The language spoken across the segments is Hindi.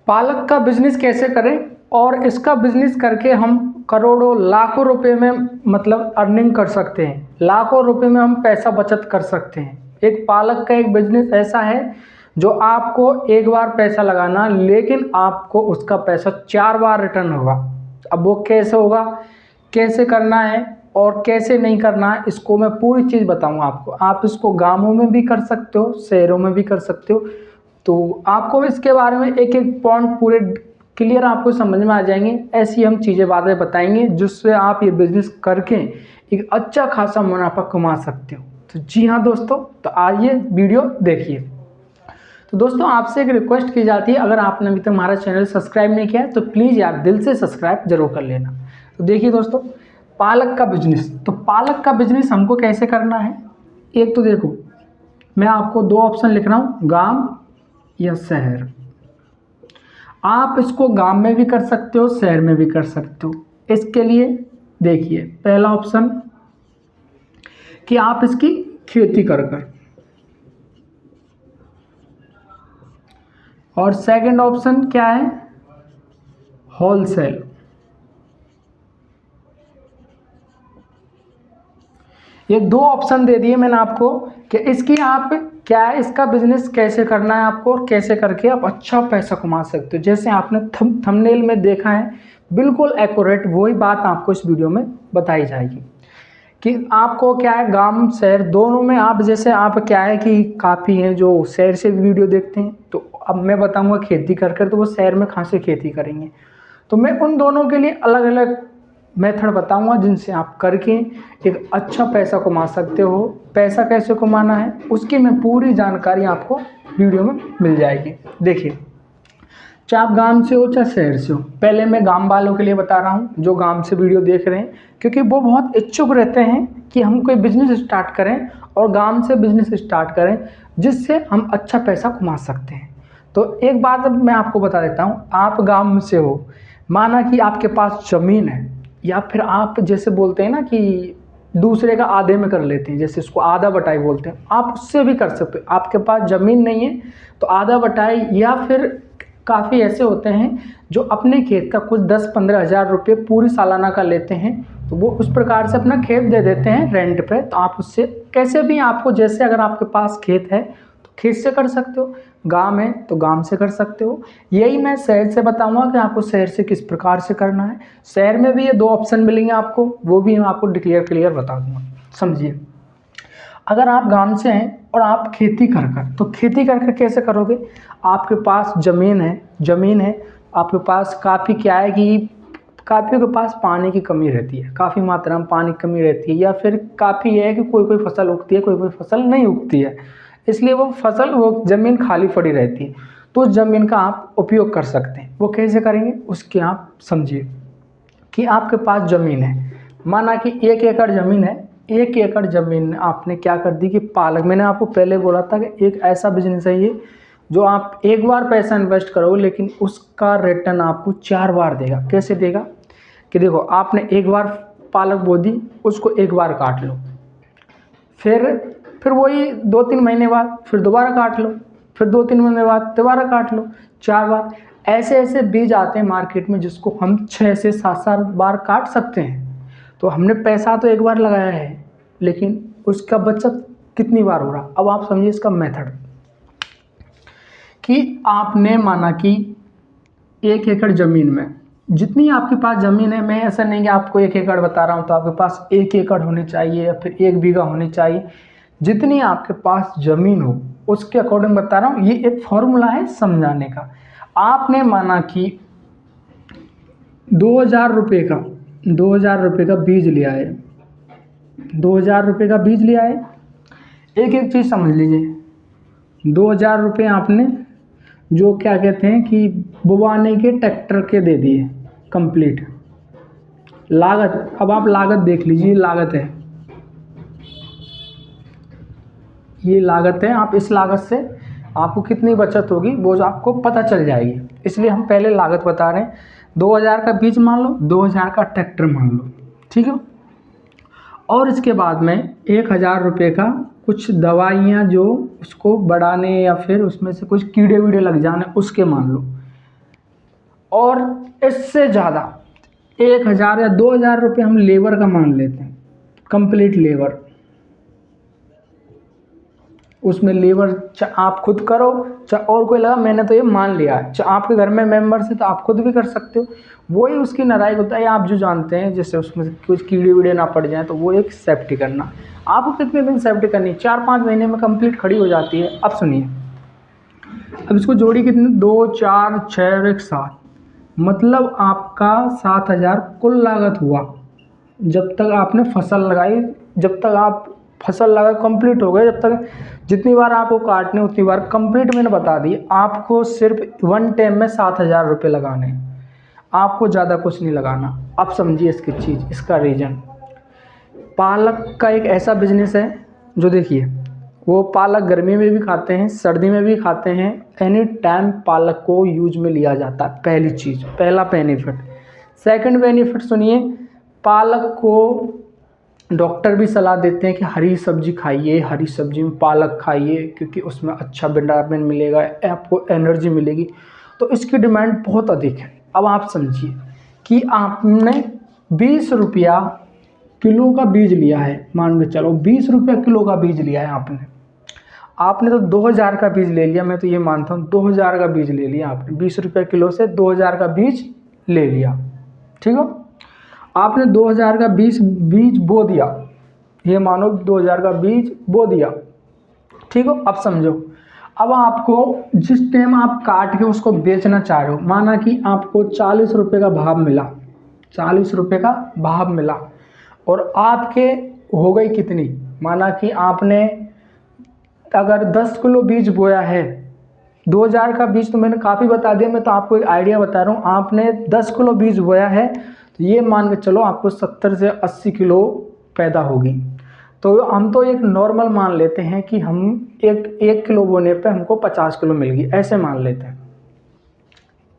पालक का बिजनेस कैसे करें और इसका बिजनेस करके हम करोड़ों लाखों रुपए में मतलब अर्निंग कर सकते हैं, लाखों रुपए में हम पैसा बचत कर सकते हैं। एक पालक का एक बिजनेस ऐसा है जो आपको एक बार पैसा लगाना, लेकिन आपको उसका पैसा 4 बार रिटर्न होगा। अब वो कैसे होगा, कैसे करना है और कैसे नहीं करना है, इसको मैं पूरी चीज़ बताऊंगा आपको। आप इसको गांवों में भी कर सकते हो, शहरों में भी कर सकते हो। तो आपको इसके बारे में एक एक पॉइंट पूरे क्लियर आपको समझ में आ जाएंगे। ऐसी हम चीज़ें बातें बताएंगे जिससे आप ये बिजनेस करके एक अच्छा खासा मुनाफा कमा सकते हो। तो जी हाँ दोस्तों, तो आइए वीडियो देखिए। तो दोस्तों आपसे एक रिक्वेस्ट की जाती है, अगर आपने अभी तक हमारा चैनल सब्सक्राइब नहीं किया है तो प्लीज़ यार दिल से सब्सक्राइब जरूर कर लेना। तो देखिए दोस्तों, पालक का बिजनेस, तो पालक का बिजनेस हमको कैसे करना है। एक तो देखो, मैं आपको दो ऑप्शन लिख रहा हूँ, गांव या शहर। आप इसको गांव में भी कर सकते हो, शहर में भी कर सकते हो। इसके लिए देखिए, पहला ऑप्शन कि आप इसकी खेती कर और सेकंड ऑप्शन क्या है, होलसेल। ये दो ऑप्शन दे दिए मैंने आपको कि इसकी आप क्या है, इसका बिजनेस कैसे करना है आपको और कैसे करके आप अच्छा पैसा कमा सकते हो। जैसे आपने थंबनेल में देखा है, बिल्कुल एक्यूरेट वही बात आपको इस वीडियो में बताई जाएगी कि आपको क्या है, गांव शहर दोनों में आप जैसे आप क्या है कि काफ़ी हैं जो शहर से भी वीडियो देखते हैं। तो अब मैं बताऊंगा खेती कर तो वो शहर में कहाँ से खेती करेंगे। तो मैं उन दोनों के लिए अलग अलग मेथड बताऊंगा जिनसे आप करके एक अच्छा पैसा कमा सकते हो। पैसा कैसे कमाना है उसकी मैं पूरी जानकारी आपको वीडियो में मिल जाएगी। देखिए, चाहे आप गांव से हो चाहे शहर से हो, पहले मैं गांव वालों के लिए बता रहा हूं जो गांव से वीडियो देख रहे हैं, क्योंकि वो बहुत इच्छुक रहते हैं कि हम कोई बिजनेस स्टार्ट करें और गांव से बिजनेस स्टार्ट करें जिससे हम अच्छा पैसा कमा सकते हैं। तो एक बात अब मैं आपको बता देता हूँ, आप गांव से हो, माना कि आपके पास ज़मीन है, या फिर आप जैसे बोलते हैं ना कि दूसरे का आधे में कर लेते हैं, जैसे इसको आधा बटाई बोलते हैं, आप उससे भी कर सकते हो। आपके पास ज़मीन नहीं है तो आधा बटाई, या फिर काफ़ी ऐसे होते हैं जो अपने खेत का कुछ 10-15 हज़ार रुपये पूरी सालाना का लेते हैं, तो वो उस प्रकार से अपना खेत दे देते हैं रेंट पे। तो आप उससे कैसे भी आपको, जैसे अगर आपके पास खेत है तो खेत से कर सकते हो, गांव है तो गांव से कर सकते हो। यही मैं शहर से बताऊंगा कि आपको शहर से किस प्रकार से करना है। शहर में भी ये दो ऑप्शन मिलेंगे आपको, वो भी मैं आपको क्लियर बता दूंगा। समझिए, अगर आप गांव से हैं और आप खेती तो खेती कर कैसे करोगे। आपके पास ज़मीन है, आपके पास काफ़ी क्या है कि काफ़ी के पास पानी की कमी रहती है, काफ़ी मात्रा में पानी की कमी रहती है, या फिर काफ़ी है कि कोई कोई फसल उगती है, कोई कोई फसल नहीं उगती है, इसलिए वो ज़मीन खाली पड़ी रहती है। तो उस ज़मीन का आप उपयोग कर सकते हैं। वो कैसे करेंगे उसकी आप समझिए कि आपके पास ज़मीन है, माना कि 1 एकड़ ज़मीन है। 1 एकड़ ज़मीन आपने क्या कर दी कि पालक, मैंने आपको पहले बोला था कि एक ऐसा बिजनेस है ये जो आप एक बार पैसा इन्वेस्ट करोगे लेकिन उसका रिटर्न आपको 4 बार देगा। कैसे देगा कि देखो, आपने एक बार पालक बो दी, उसको एक बार काट लो, फिर वही 2-3 महीने बाद फिर दोबारा काट लो, फिर 2-3 महीने बाद दोबारा काट लो, 4 बार। ऐसे ऐसे बीज आते हैं मार्केट में जिसको हम 6 से 7 बार काट सकते हैं। तो हमने पैसा तो एक बार लगाया है, लेकिन उसका बचत कितनी बार हो रहा। अब आप समझिए इसका मेथड कि आपने माना कि 1 एकड़ ज़मीन में, जितनी आपके पास ज़मीन है, मैं ऐसा नहीं कि आपको 1 एकड़ बता रहा हूँ तो आपके पास 1 एकड़ होनी चाहिए या फिर 1 बीघा होनी चाहिए। जितनी आपके पास ज़मीन हो उसके अकॉर्डिंग बता रहा हूँ। ये एक फॉर्मूला है समझाने का। आपने माना कि 2,000 रुपये का बीज लिया है, 2,000 रुपये का बीज लिया है। एक एक चीज़ समझ लीजिए, 2,000 रुपये आपने जो क्या कहते हैं कि बुवाने के ट्रैक्टर के दे दिए कंप्लीट। लागत, अब आप लागत देख लीजिए, लागत है, ये लागत है। आप इस लागत से आपको कितनी बचत होगी वो आपको पता चल जाएगी, इसलिए हम पहले लागत बता रहे हैं। 2,000 का बीज मान लो, 2,000 का ट्रैक्टर मान लो, ठीक है। और इसके बाद में 1,000 रुपये का कुछ दवाइयाँ जो उसको बढ़ाने या फिर उसमें से कुछ कीड़े वीड़े लग जाने उसके मान लो। और इससे ज़्यादा 1000 या 2000 रुपये हम लेबर का मान लेते हैं, कंप्लीट लेबर। उसमें लेबर आप खुद करो चाहे और कोई लगा, मैंने तो ये मान लिया है। चाहे आपके घर में मेंबर्स है तो आप खुद भी कर सकते हो, वही उसकी नराई होता है। आप जो जानते हैं जैसे उसमें कुछ कीड़े वीड़े ना पड़ जाएँ, तो वो एक सेफ्टी करना। आपको कितने दिन सेफ्टी करनी है? 4-5 महीने में कंप्लीट खड़ी हो जाती है। अब सुनिए, अब इसको जोड़ी कितने, 2, 4, 6 और 1 7, मतलब आपका 7000 कुल लागत हुआ। जब तक आपने फसल लगाई, जब तक आप फसल लगा कंप्लीट हो गए, जब तक जितनी बार आपको काटने उतनी बार कंप्लीट मैंने बता दी। आपको सिर्फ वन टाइम में 7000 रुपये लगाने हैं, आपको ज़्यादा कुछ नहीं लगाना। अब समझिए इसकी चीज़, इसका रीज़न। पालक का एक ऐसा बिजनेस है जो देखिए, वो पालक गर्मी में भी खाते हैं, सर्दी में भी खाते हैं, एनी टाइम पालक को यूज में लिया जाता है। पहली चीज़, पहला बेनिफिट। सेकंड बेनिफिट सुनिए, पालक को डॉक्टर भी सलाह देते हैं कि हरी सब्जी खाइए, हरी सब्जी में पालक खाइए, क्योंकि उसमें अच्छा विटामिन मिलेगा, आपको एनर्जी मिलेगी। तो इसकी डिमांड बहुत अधिक है। अब आप समझिए कि आपने 20 रुपया किलो का बीज लिया है, मान के चलो 20 रुपया किलो का बीज लिया है आपने तो 2000 का बीज ले लिया। मैं तो ये मानता हूँ 2000 का बीज ले लिया आपने, 20 रुपये किलो से 2000 का बीज ले लिया, ठीक है। आपने 2000 का बीज बो दिया, ये मानो 2000 का बीज बो दिया, ठीक हो। अब समझो, अब आपको जिस टाइम आप काट के उसको बेचना चाह रहे हो, माना कि आपको 40 रुपये का भाव मिला, 40 रुपये का भाव मिला, और आपके हो गई कितनी, माना कि आपने अगर 10 किलो बीज बोया है, 2000 का बीज तो मैंने काफ़ी बता दिया, मैं तो आपको एक आइडिया बता रहा हूँ। आपने 10 किलो बीज बोया है, तो ये मान के चलो आपको 70 से 80 किलो पैदा होगी। तो हम तो एक नॉर्मल मान लेते हैं कि हम एक किलो बोने पे हमको 50 किलो मिल गई, ऐसे मान लेते हैं।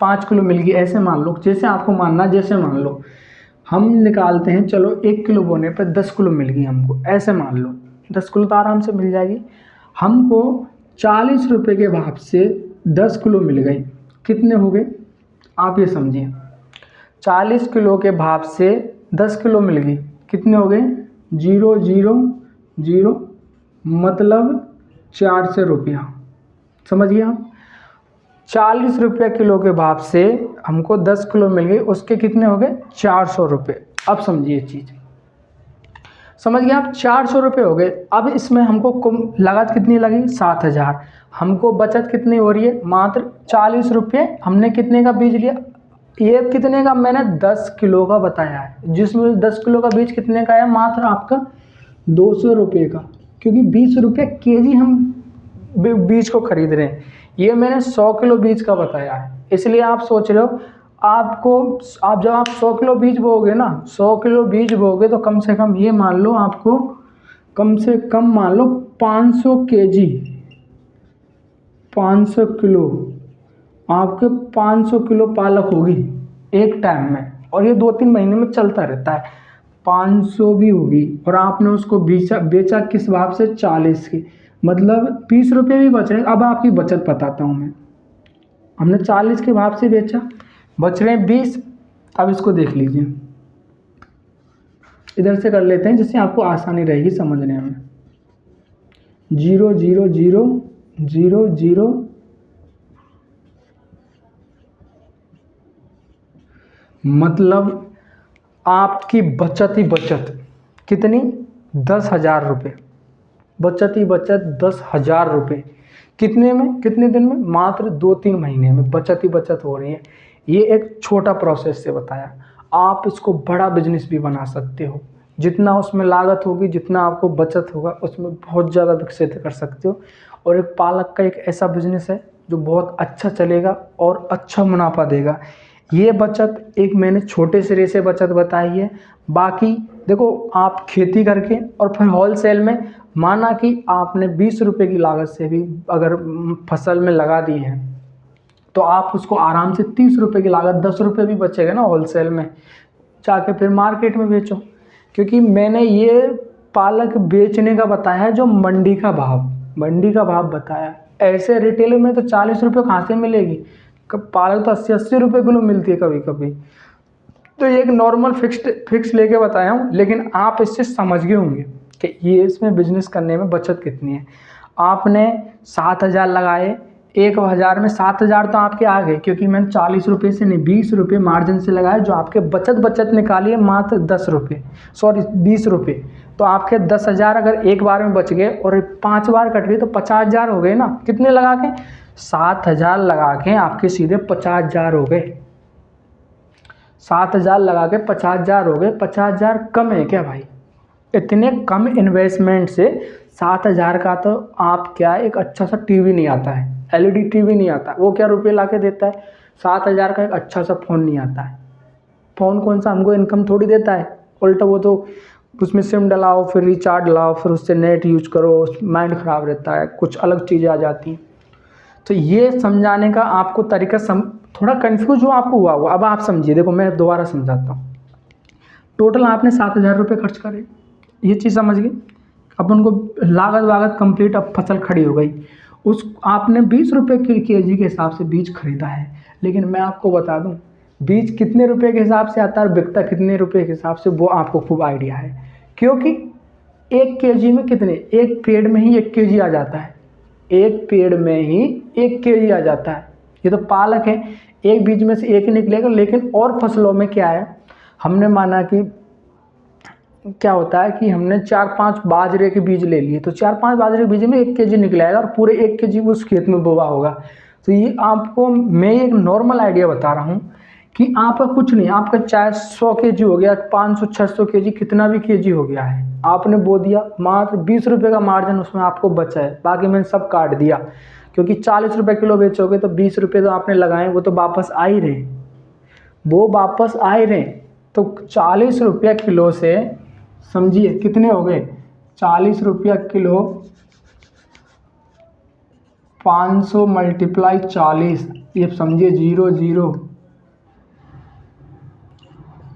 5 किलो मिल गई ऐसे मान लो, जैसे आपको मानना, जैसे मान लो। हम निकालते हैं, चलो 1 किलो बोने पे 10 किलो मिल गई हमको, ऐसे मान लो 10 किलो तो आराम से मिल जाएगी। हमको 40 रुपये के भाव से 10 किलो मिल गई, कितने हो गए आप ये समझिए। 40 किलो के भाव से 10 किलो मिल गई, कितने हो गए, 0 0 0, मतलब 400 रुपया। समझ गए आप? 40 रुपये किलो के भाव से हमको 10 किलो मिल गई, उसके कितने हो गए, 400 रुपये। अब समझिए चीज़, समझ गए आप? 400 रुपये हो गए। अब इसमें हमको लागत कितनी लगी, 7000। हमको बचत कितनी हो रही है, मात्र 40 रुपये। हमने कितने का बीज लिया, ये कितने का, मैंने 10 किलो का बताया है, जिसमें 10 किलो का बीज कितने का है, मात्र आपका 200 रुपये का, क्योंकि 20 रुपये केजी हम बीज को खरीद रहे हैं। ये मैंने 100 किलो बीज का बताया है, इसलिए आप सोच रहे हो आप जब आप 100 किलो बीज बोओगे ना, 100 किलो बीज बोओगे तो कम से कम ये मान लो, आपको कम से कम मान लो 500 केजी, 500 किलो, आपके 500 किलो पालक होगी एक टाइम में, और ये 2-3 महीने में चलता रहता है। 500 भी होगी, और आपने उसको बेचा किस भाव से, 40 की, मतलब 20 रुपये भी बच रहे हैं। अब आपकी बचत बताता हूँ मैं, हमने 40 के भाव से बेचा, बच रहे हैं 20। अब इसको देख लीजिए, इधर से कर लेते हैं जिससे आपको आसानी रहेगी समझने में। 0 0 0 0 0, मतलब आपकी बचत ही बचत कितनी, 10,000 रुपये। बचत ही बचत 10,000 रुपये, कितने में, कितने दिन में, मात्र 2-3 महीने में बचत ही बचत हो रही है। ये एक छोटा प्रोसेस से बताया, आप इसको बड़ा बिजनेस भी बना सकते हो। जितना उसमें लागत होगी, जितना आपको बचत होगा, उसमें बहुत ज़्यादा विकसित कर सकते हो। और एक पालक का एक ऐसा बिजनेस है जो बहुत अच्छा चलेगा और अच्छा मुनाफा देगा। ये बचत एक मैंने छोटे सिरे से बचत बताई है। बाकी देखो, आप खेती करके और फिर होलसेल में, माना कि आपने 20 रुपये की लागत से भी अगर फसल में लगा दी है, तो आप उसको आराम से 30 रुपये की लागत, 10 रुपये भी बचेगा ना होलसेल में, जाके फिर मार्केट में बेचो। क्योंकि मैंने ये पालक बेचने का बताया है जो मंडी का भाव बताया। ऐसे रिटेल में तो 40 रुपये कहाँ से मिलेगी, पालक तो 80-80 रुपये किलो मिलती है कभी कभी। तो ये एक नॉर्मल फिक्स लेके बताया हूँ, लेकिन आप इससे समझ गए होंगे कि ये इसमें बिजनेस करने में बचत कितनी है। आपने 7,000 लगाए, 1,000 में 7,000 तो आपके आ गए, क्योंकि मैंने 40 रुपये से नहीं 20 रुपये मार्जिन से लगाए, जो आपके बचत निकालिए मात्र 10 रुपये, सॉरी 20 रुपये। तो आपके 10,000 अगर एक बार में बच गए और 5 बार कट गए तो 50,000 हो गए ना। कितने लगा के? 7,000 लगा के आपके सीधे 50,000 हो गए। 7,000 लगा के 50,000 हो गए। 50,000 कम है क्या भाई? इतने कम इन्वेस्टमेंट से 7,000 का तो आप क्या एक अच्छा सा टीवी नहीं आता है, एलईडी टीवी नहीं आता, वो क्या रुपये ला के देता है? 7,000 का एक अच्छा सा फ़ोन नहीं आता है। फ़ोन कौन सा हमको इनकम थोड़ी देता है, उल्टा वो तो उसमें सिम डलाओ, फिर रिचार्ज लाओ, फिर उससे नेट यूज करो, माइंड ख़राब रहता है, कुछ अलग चीज़ें आ जाती हैं। तो ये समझाने का आपको तरीका थोड़ा कंफ्यूज हो आपको हुआ होगा। अब आप समझिए, देखो मैं दोबारा समझाता हूँ। टोटल आपने 7,000 रुपये खर्च करे, ये चीज़ समझ गए। अब उनको लागत वागत कंप्लीट, अब फसल खड़ी हो गई, उस आपने 20 रुपये केजी के हिसाब से बीज खरीदा है। लेकिन मैं आपको बता दूं, बीज कितने रुपए के हिसाब से आता है और बिकता कितने रुपए के हिसाब से, वो आपको खूब आइडिया है। क्योंकि 1 केजी में कितने, एक पेड़ में ही 1 केजी आ जाता है, एक पेड़ में ही 1 केजी आ जाता है। ये तो पालक है, एक बीज में से एक ही निकलेगा। लेकिन और फसलों में क्या है, हमने माना कि क्या होता है कि हमने 4-5 बाजरे के बीज ले लिए, तो 4-5 बाजरे के बीज में 1 केजी निकलेगा और पूरे 1 केजी उस खेत में बोआ होगा। तो ये आपको मैं एक नॉर्मल आइडिया बता रहा हूँ कि आपका कुछ नहीं, आपका चाहे 100 केजी हो गया, 500-600 केजी, कितना भी केजी हो गया है, आपने बो दिया, मात्र 20 रुपये का मार्जिन उसमें आपको बचा है। बाकी मैंने सब काट दिया, क्योंकि 40 रुपये किलो बेचोगे तो 20 रुपये तो आपने लगाए, वो तो वापस आ ही रहे, वो वापस आ ही रहे। तो 40 रुपये किलो से समझिए कितने हो गए, 40 रुपया किलो, 500 मल्टीप्लाई 40, ये समझिए 0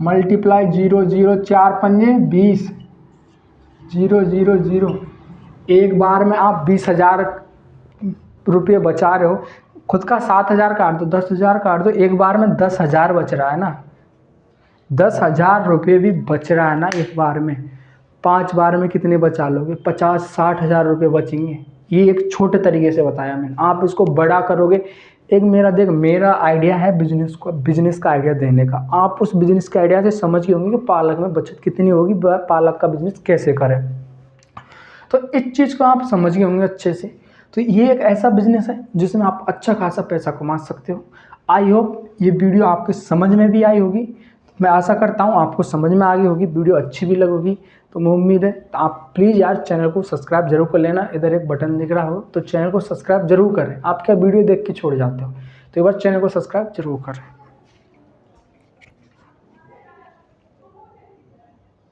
मल्टीप्लाई 0, 4 पंजे 20, 0, एक बार में आप 20,000 रुपये बचा रहे हो। खुद का 7,000 काट दो, 10,000 काट दो, एक बार में 10,000 बच रहा है ना, 10,000 रुपये भी बच रहा है ना एक बार में। 5 बार में कितने बचा लोगे? 50-60 हज़ार रुपये बचेंगे। ये एक छोटे तरीके से बताया मैंने, आप इसको बड़ा करोगे। एक मेरा आइडिया है बिजनेस का आइडिया देने का। आप उस बिजनेस के आइडिया से समझ गए होंगे कि पालक में बचत कितनी होगी, पालक का बिजनेस कैसे करें। तो इस चीज़ को आप समझ गए होंगे अच्छे से। तो ये एक ऐसा बिजनेस है जिसमें आप अच्छा खासा पैसा कमा सकते हो। आई होप ये वीडियो आपके समझ में भी आई होगी। मैं आशा करता हूँ आपको समझ में आ गई होगी, वीडियो अच्छी भी लगेगी। तो मैं उम्मीद है तो आप प्लीज़ यार चैनल को सब्सक्राइब जरूर कर लेना। इधर एक बटन दिख रहा हो तो चैनल को सब्सक्राइब जरूर करें। आप क्या वीडियो देख के छोड़ जाते हो, तो एक बार चैनल को सब्सक्राइब जरूर करें।